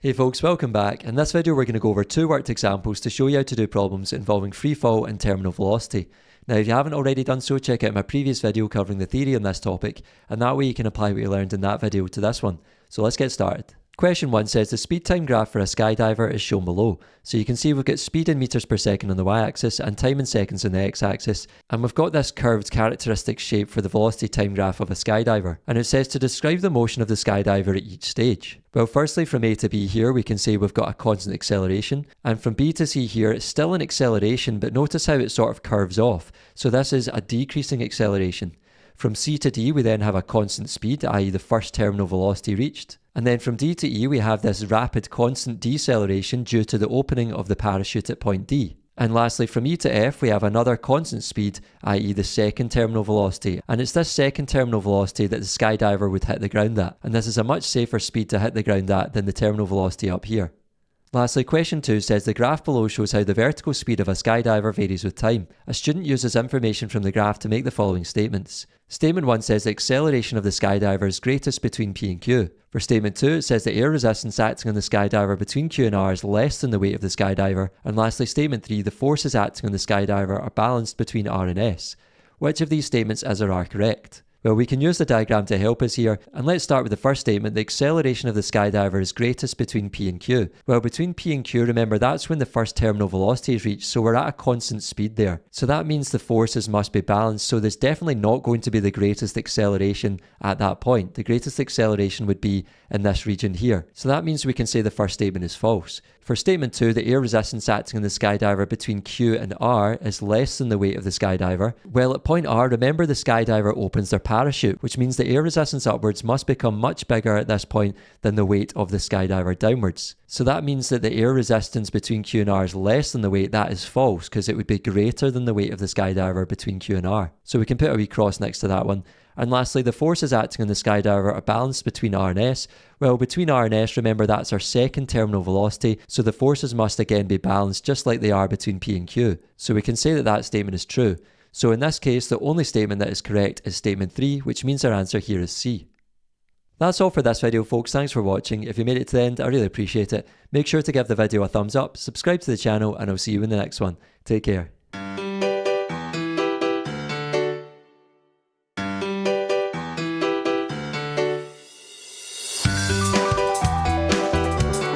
Hey folks, welcome back. In this video we're going to go over two worked examples to show you how to do problems involving free fall and terminal velocity. Now if you haven't already done so, check out my previous video covering the theory on this topic, and that way you can apply what you learned in that video to this one. So let's get started. Question 1 says the speed time graph for a skydiver is shown below. So you can see we've got speed in meters per second on the y-axis and time in seconds on the x-axis, and we've got this curved characteristic shape for the velocity time graph of a skydiver. And it says to describe the motion of the skydiver at each stage. Well, firstly from A to B here we can say we've got a constant acceleration, and from B to C here it's still an acceleration, but notice how it sort of curves off. So this is a decreasing acceleration. From C to D we then have a constant speed, i.e. the first terminal velocity reached. And then from D to E we have this rapid constant deceleration due to the opening of the parachute at point D. And lastly from E to F we have another constant speed, i.e. the second terminal velocity, and it's this second terminal velocity that the skydiver would hit the ground at, and this is a much safer speed to hit the ground at than the terminal velocity up here. Lastly, question 2 says the graph below shows how the vertical speed of a skydiver varies with time. A student uses information from the graph to make the following statements. Statement 1 says the acceleration of the skydiver is greatest between P and Q. For statement 2, it says the air resistance acting on the skydiver between Q and R is less than the weight of the skydiver. And lastly, statement 3, the forces acting on the skydiver are balanced between R and S. Which of these statements is or are correct? Well, we can use the diagram to help us here, and let's start with the first statement. The acceleration of the skydiver is greatest between P and Q. Well, between P and Q, remember that's when the first terminal velocity is reached, so we're at a constant speed there. So that means the forces must be balanced, so there's definitely not going to be the greatest acceleration at that point. The greatest acceleration would be in this region here. So that means we can say the first statement is false. For statement 2, the air resistance acting on the skydiver between Q and R is less than the weight of the skydiver. Well, at point R, remember the skydiver opens their parachute, which means the air resistance upwards must become much bigger at this point than the weight of the skydiver downwards. So that means that the air resistance between Q and R is less than the weight. That is false, because it would be greater than the weight of the skydiver between Q and R. So we can put a wee cross next to that one. And lastly, the forces acting on the skydiver are balanced between R and S. Well, between R and S, remember that's our second terminal velocity, so the forces must again be balanced just like they are between P and Q. So we can say that that statement is true. So in this case, the only statement that is correct is statement 3, which means our answer here is C. That's all for this video folks, thanks for watching. If you made it to the end, I really appreciate it. Make sure to give the video a thumbs up, subscribe to the channel, and I'll see you in the next one. Take care.